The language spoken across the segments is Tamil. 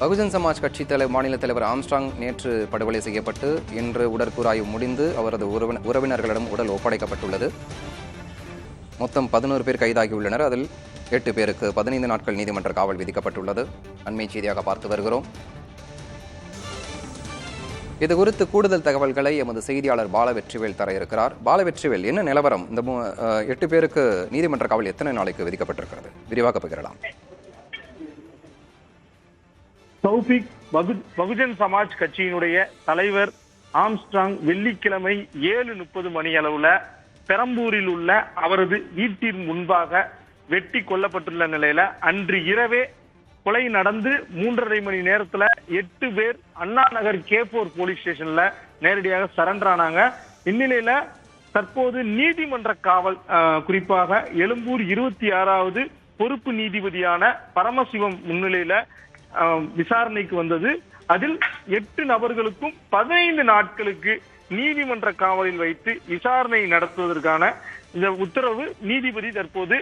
பகுஜன் சமாஜ் கட்சி மாநில தலைவர் ஆம்ஸ்ட்ராங் நேற்று படுகொலை செய்யப்பட்டு இன்று உடற்கூறாய்வு முடிந்து அவரது உறவினர்களிடம் உடல் ஒப்படைக்கப்பட்டுள்ளது. மொத்தம் 11 பேர் கைதாகியுள்ளனர். அதில் 8 பேருக்கு 15 நாட்கள் நீதிமன்ற காவல் விதிக்கப்பட்டுள்ளது. அண்மை செய்தியாக பார்த்து வருகிறோம். இது குறித்து கூடுதல் தகவல்களை எமது செய்தியாளர் பாலவெற்றிவேல் தர இருக்கிறார். பாலவெற்றிவேல், என்ன நிலவரம்? இந்த 8 பேருக்கு நீதிமன்ற காவல் எத்தனை நாளைக்கு விதிக்கப்பட்டிருக்கிறது? விரிவாக பகிரலாம். தௌஃபிக், பகுஜன் சமாஜ் கட்சியினுடைய தலைவர் ஆம்ஸ்ட்ராங் வெள்ளிக்கிழமை 7:30 மணி அளவுல பெரம்பூரில் உள்ள அவரது வீட்டின் முன்பாக வெட்டி கொல்லப்பட்டுள்ள நிலையில அன்று இரவே கொலை நடந்து 3:30 மணி நேரத்துல 8 பேர் அண்ணா நகர் K4 போலீஸ் ஸ்டேஷன்ல நேரடியாக சரண்டர் ஆனாங்க. இந்நிலையில தற்போது நீதிமன்ற காவல், குறிப்பாக எழும்பூர் 26வது பொறுப்பு நீதிபதியான பரமசிவம் முன்னிலையில விசாரணைக்கு வந்தது. அதில் 8 நபர்களுக்கும் 15 நாட்களுக்கு நீதிமன்ற காவலில் வைத்து விசாரணை நடத்துவதற்கான இந்த உத்தரவு நீதிபதி தற்போது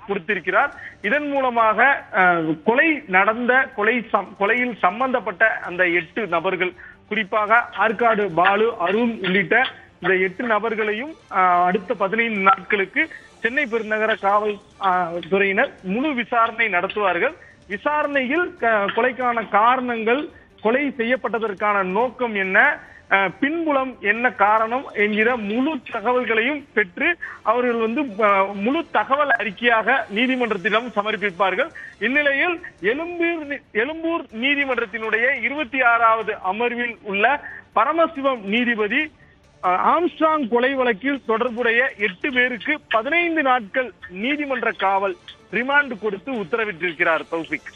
கொடுத்திருக்கிறார். இதன் மூலமாக கொலை நடந்த கொலையில் சம்பந்தப்பட்ட அந்த 8 நபர்கள், குறிப்பாக ஆற்காடு பாலு, அருண் உள்ளிட்ட இந்த 8 நபர்களையும் அடுத்த 15 நாட்களுக்கு சென்னை பெருநகர காவல் துறையினர் முழு விசாரணை நடத்துவார்கள். விசாரணையில் கொலைக்கான காரணங்கள், கொலை செய்யப்பட்டதற்கான நோக்கம் என்ன, பின்புலம் என்ன காரணம் என்கிற முழு தகவல்களையும் பெற்று அவர்கள் முழு தகவல் அறிக்கையாக நீதிமன்றத்திடம் சமர்ப்பிப்பார்கள். இந்நிலையில் எழும்பூர் நீதிமன்றத்தினுடைய 26வது அமர்வில் உள்ள பரமசிவம் நீதிபதி ஆம்ஸ்ட்ராங் கொலை வழக்கில் தொடர்புடைய 8 பேருக்கு 15 நாட்கள் நீதிமன்ற காவல் ரிமாண்ட் கொடுத்து உத்தரவிட்டிருக்கிறார். தௌஃபிக்.